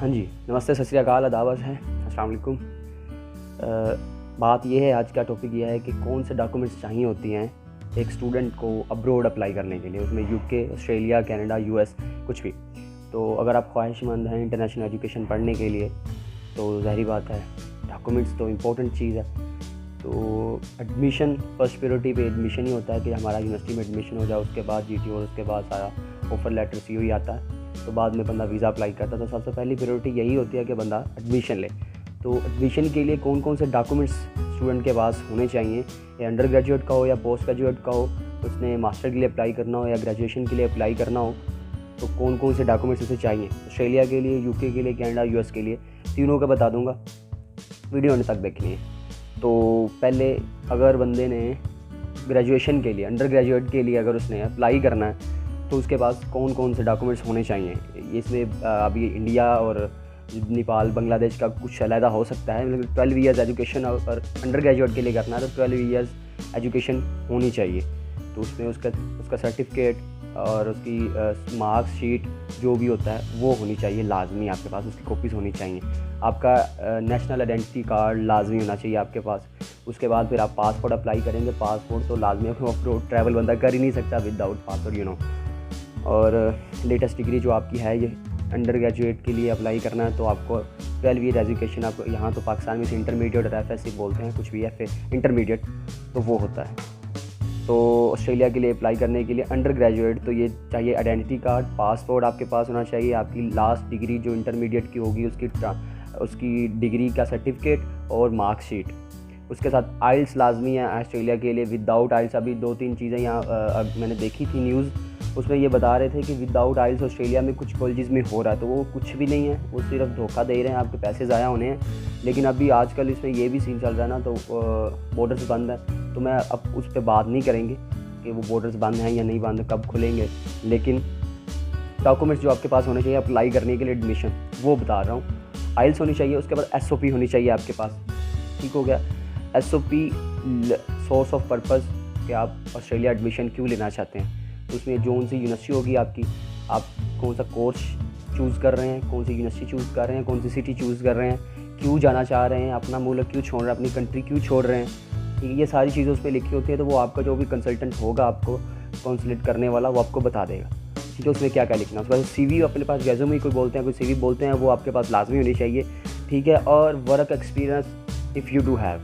हाँ जी, नमस्ते, सत श्री अकाल, आदाब है, अस्सलाम वालेकुम। बात ये है, आज का टॉपिक ये है कि कौन से डॉक्यूमेंट्स चाहिए होती हैं एक स्टूडेंट को अब्रॉड अप्लाई करने के लिए, उसमें यूके, ऑस्ट्रेलिया, कनाडा, यूएस, कुछ भी। तो अगर आप ख्वाहिशमंद हैं इंटरनेशनल एजुकेशन पढ़ने के लिए तो ज़ाहिर बात है डॉक्यूमेंट्स तो इम्पोर्टेंट चीज़ है। तो एडमिशन, फर्स्ट प्रायोरिटी पे एडमिशन ही होता है कि हमारा यूनिवर्सिटी में एडमिशन हो जाए, उसके बाद जीटी और उसके बाद सारा ऑफ़र लेटर सीओई आता है, तो बाद में बंदा वीज़ा अप्लाई करता है। तो सबसे पहली प्रायोरिटी यही होती है कि बंदा एडमिशन ले। तो एडमिशन के लिए कौन कौन से डॉक्यूमेंट्स स्टूडेंट के पास होने चाहिए, या अंडर ग्रेजुएट का हो या पोस्ट ग्रेजुएट का हो, उसने मास्टर के लिए अप्लाई करना हो या ग्रेजुएशन के लिए अप्लाई करना हो, तो कौन कौन से डॉक्यूमेंट्स उसे चाहिए। ऑस्ट्रेलिया के लिए, यूके के लिए, कनाडा, यूएस के लिए, तीनों का बता दूंगा, वीडियो अंत तक देखनी है। तो पहले अगर बंदे ने ग्रेजुएशन के लिए, अंडर ग्रेजुएट के लिए अगर उसने अप्लाई करना है तो उसके पास कौन कौन से डॉक्यूमेंट्स होने चाहिए। इसमें अभी इंडिया और नेपाल, बांग्लादेश का कुछ अलहदा हो सकता है, लेकिन 12 ईयर्स एजुकेशन और अंडर ग्रेजुएट के लिए करना है तो 12 ईयर्स एजुकेशन होनी चाहिए। तो उसमें उसका सर्टिफिकेट और उसकी मार्कशीट जो भी होता है वो होनी चाहिए लाजमी आपके पास, उसकी कॉपीज़ होनी चाहिए। आपका नेशनल आइडेंटिटी कार्ड लाजमी होना चाहिए आपके पास। उसके बाद फिर आप पासपोर्ट अप्लाई करेंगे, पासपोर्ट तो लाजमी है, ऑफ ट्रैवल बंदा कर ही नहीं सकता विदाउट पासपोर्ट, और लेटेस्ट डिग्री जो आपकी है, ये अंडर ग्रेजुएट के लिए अप्लाई करना है तो आपको 12 ईयर एजुकेशन, आपको यहाँ तो पाकिस्तान में से इंटरमीडिएट और FSC बोलते हैं, कुछ भी FA इंटरमीडिएट, तो वो होता है। तो ऑस्ट्रेलिया के लिए अप्लाई करने के लिए अंडर ग्रेजुएट तो ये चाहिए आइडेंटिटी कार्ड, पासपोर्ट आपके पास होना चाहिए, आपकी लास्ट डिग्री जो इंटरमीडिएट की होगी उसकी डिग्री का सर्टिफिकेट और मार्कशीट। उसके साथ आइल्स लाजमी है ऑस्ट्रेलिया के लिए। विदाउट आइल्स अभी 2-3 चीज़ें यहाँ मैंने देखी थी न्यूज़, उसमें ये बता रहे थे कि विदाउट आइल्स ऑस्ट्रेलिया में कुछ कॉलेजेस में हो रहा है, तो वो कुछ भी नहीं है, वो सिर्फ धोखा दे रहे हैं, आपके पैसे ज़ाया होने हैं। लेकिन अभी आजकल इसमें ये भी सीन चल रहा है ना, तो बॉर्डर्स बंद है, तो मैं अब उस पर बात नहीं करेंगे कि वो बॉर्डर्स बंद हैं या नहीं बंद, कब खुलेंगे। लेकिन डॉक्यूमेंट्स जो आपके पास होने चाहिए अप्लाई करने के लिए एडमिशन, वो बता रहा हूँ। आइल्स होनी चाहिए, उसके बाद SOP होनी चाहिए आपके पास, ठीक हो गया। SOP सोर्स ऑफ पर्पस कि आप ऑस्ट्रेलिया एडमिशन क्यों लेना चाहते हैं, तो उसमें जो सी यूनिवर्सिटी होगी आपकी, आप कौन सा कोर्स चूज़ कर रहे हैं, कौन सी यूनिवर्सिटी चूज़ कर रहे हैं, कौन सी सिटी चूज़ कर रहे हैं, क्यों जाना चाह रहे हैं, अपना मुल्क क्यों छोड़ रहे हैं, अपनी कंट्री क्यों छोड़ रहे हैं, ठीक है। ये सारी चीज़ें उस पर लिखी होती है, तो वो आपका जो भी कंसल्टेंट होगा आपको काउंसलेट करने वाला, वो आपको बता देगा, ठीक है, उसमें क्या क्या लिखना है। उसके बाद CV अपने पास, रेज़्यूमे कोई बोलते हैं, कोई CV बोलते हैं, वो आपके पास लाजमी होनी चाहिए, ठीक है। और work experience if you do have,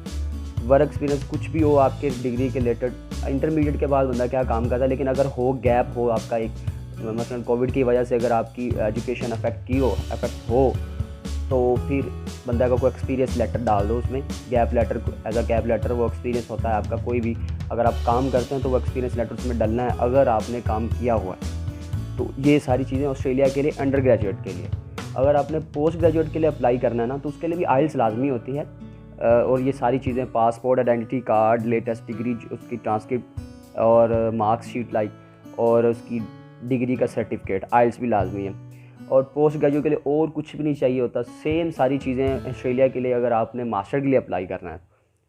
work experience कुछ भी हो आपके डिग्री के रिलेटेड, इंटरमीडिएट के बाद बंदा क्या काम करता है, लेकिन अगर हो, गैप हो आपका एक, मसलन कोविड की वजह से अगर आपकी एजुकेशन अफेक्ट हो तो फिर बंदा का कोई एक्सपीरियंस लेटर डाल दो उसमें, gap letter, as a gap letter वो एक्सपीरियंस होता है आपका। कोई भी अगर आप काम करते हैं तो वो एक्सपीरियंस लेटर उसमें डालना है अगर आपने काम किया हुआ है। तो ये सारी चीज़ें ऑस्ट्रेलिया के लिए अंडर ग्रेजुएट के लिए। अगर आपने पोस्ट ग्रेजुएट के लिए अप्लाई करना है ना, तो उसके लिए भी आइल्स लाजमी होती है, और ये सारी चीज़ें, passport, identity card, latest degree, उसकी ट्रांसक्रिप्ट और मार्कशीट और उसकी डिग्री का सर्टिफिकेट, आइल्स भी लाजमी है। और पोस्ट ग्रेजुएट के लिए और कुछ भी नहीं चाहिए होता, सेम सारी चीज़ें ऑस्ट्रेलिया के लिए अगर आपने मास्टर के लिए अप्लाई करना है,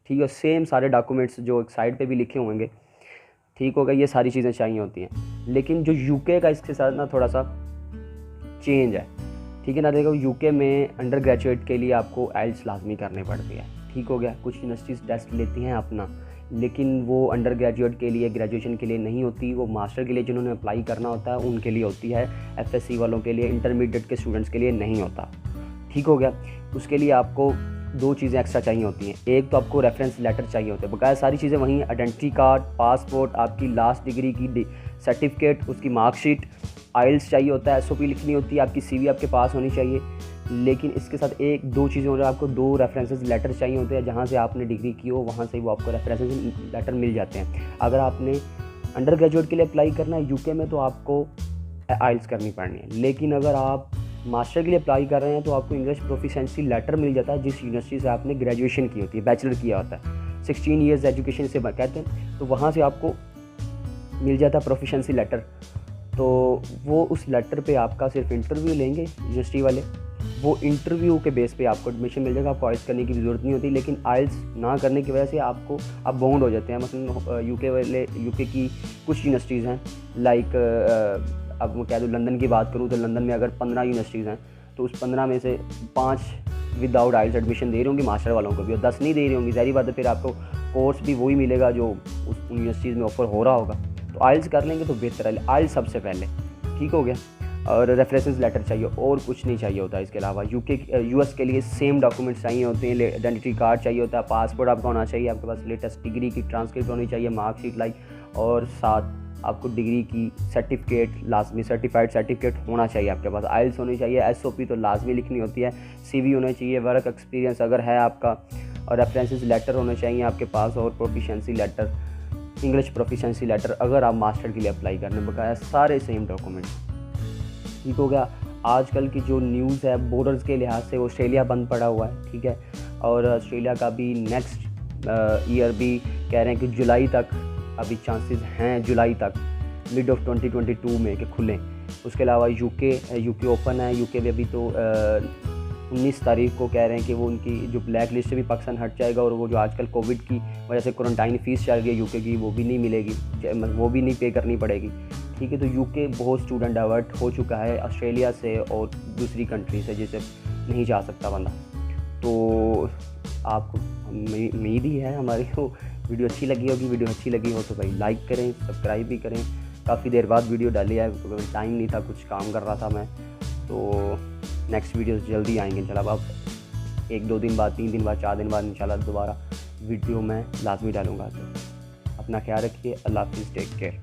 ठीक है, सेम सारे डॉक्यूमेंट्स जो एक साइड पे भी लिखे होंगे, ठीक होगा, ये सारी चीज़ें चाहिए होती हैं। लेकिन जो यूके का इसके साथ ना थोड़ा सा चेंज है, ठीक है ना। देखो, यूके में अंडर ग्रेजुएट के लिए आपको आइल्स लाजमी करनी पड़ती है, ठीक हो गया। कुछ यूनिवर्सिटीज़ टेस्ट लेती हैं अपना, लेकिन वो अंडर ग्रेजुएट के लिए, ग्रेजुएशन के लिए नहीं होती, वो मास्टर के लिए जिन्होंने अप्लाई करना होता है उनके लिए होती है। FSC वालों के लिए, इंटरमीडिएट के स्टूडेंट्स के लिए नहीं होता, ठीक हो गया। उसके लिए आपको 2 चीज़ें एक्स्ट्रा चाहिए होती हैं। एक तो आपको रेफरेंस लेटर चाहिए होते हैं, बकाया सारी चीज़ें वहीं, आइडेंटिटी कार्ड, पासपोर्ट, आपकी लास्ट डिग्री की सर्टिफिकेट, उसकी मार्कशीट, आइल्स चाहिए होता है, SOP लिखनी होती है, आपकी CV आपके पास होनी चाहिए। लेकिन इसके साथ 1-2 चीज़ें हो रही है, आपको 2 रेफरेंसेस लेटर चाहिए होते हैं, जहाँ से आपने डिग्री की हो वहाँ से वो आपको रेफरेंसेस लेटर मिल जाते हैं। अगर आपने अंडर ग्रेजुएट के लिए अप्लाई करना है यूके में तो आपको आइल्स करनी पड़नी है, लेकिन अगर आप मास्टर के लिए अप्लाई कर रहे हैं तो आपको इंग्लिश प्रोफिशिएंसी लेटर मिल जाता है जिस यूनिवर्सिटी से आपने ग्रेजुएशन की होती है, बैचलर किया होता है, 16 ईयर्स एजुकेशन से कहते हैं, तो वहाँ से आपको मिल जाता है प्रोफिशिएंसी लेटर। तो वो उस लेटर पे आपका सिर्फ इंटरव्यू लेंगे यूनिवर्सिटी वाले, वो इंटरव्यू के बेस पे आपको एडमिशन मिल जाएगा, आपको आइल्स करने की ज़रूरत नहीं होती। लेकिन आइल्स ना करने की वजह से आप बाउंड हो जाते हैं। मसलन यूके की कुछ यूनिवर्सिटीज़ हैं, लाइक अब मैं कह दूँ लंदन की बात करूँ तो लंदन में अगर 15 यूनिवर्सिटीज़ हैं तो उस 15 में से 5 विदाउट आइल्स एडमिशन दे रही होंगी मास्टर वालों को भी, और 10 नहीं दे रही होंगी। ज़ाहिर बात है फिर आपको कोर्स भी वही मिलेगा जो उस यूनिवर्सिटीज़ में ऑफर हो रहा होगा। तो आइल्स कर लेंगे तो बेहतर है, आइल्स सबसे पहले, ठीक हो गया। और रेफरेंस लेटर चाहिए, और कुछ नहीं चाहिए होता। इसके अलावा यूएस के लिए सेम डॉक्यूमेंट्स चाहिए होते हैं। आइडेंटिटी कार्ड चाहिए होता है, पासपोर्ट आपका होना चाहिए, आपके पास लेटेस्ट डिग्री की ट्रांसक्रिप्ट होनी चाहिए, मार्कशीट लाइक, और साथ आपको डिग्री की सर्टिफिकेट लाजमी, सर्टिफाइड सर्टिफिकेट होना चाहिए आपके पास। आइल्स होनी चाहिए, एसओपी तो लाजमी लिखनी होती है, सीवी होना चाहिए, वर्क एक्सपीरियंस अगर है आपका, और रेफरेंसेस लेटर होने चाहिए आपके पास, और proficiency letter, English proficiency letter अगर आप मास्टर के लिए अप्लाई करने, बकाया सारे सेम डॉक्यूमेंट्स, ठीक हो गया। आजकल की जो न्यूज़ है बॉर्डर्स के लिहाज से, ऑस्ट्रेलिया बंद पड़ा हुआ है, ठीक है, और ऑस्ट्रेलिया का भी नेक्स्ट ईयर भी कह रहे हैं कि जुलाई तक अभी चांसेस हैं, जुलाई तक, मिड ऑफ 2022 में कि खुलें। उसके अलावा यूके ओपन है, यूके में अभी तो 19 तारीख को कह रहे हैं कि वो उनकी जो ब्लैक लिस्ट से भी पाकिस्तान हट जाएगा, और वो जो आजकल कोविड की वजह से क्वारंटाइन फ़ीस चल रही है यूके की, वो भी नहीं मिलेगी, वो भी नहीं पे करनी पड़ेगी, ठीक है। तो यूके बहुत स्टूडेंट डाइवर्ट हो चुका है ऑस्ट्रेलिया से और दूसरी कंट्री से, जिसे नहीं जा सकता बंदा। तो आपको उम्मीद ही है हमारी को वीडियो अच्छी लगी होगी। वीडियो अच्छी लगी हो तो भाई लाइक करें, सब्सक्राइब भी करें। काफ़ी देर बाद वीडियो डाली है, टाइम नहीं था, कुछ काम कर रहा था मैं, तो नेक्स्ट वीडियोस जल्दी आएंगे इंशाल्लाह। अब 1-2 दिन बाद, 3 दिन बाद, 4 दिन बाद इंशाल्लाह दोबारा वीडियो मैं लाजमी डालूँगा। तो अपना ख्याल रखिए। अल्लाह हाफिज़, टेक केयर।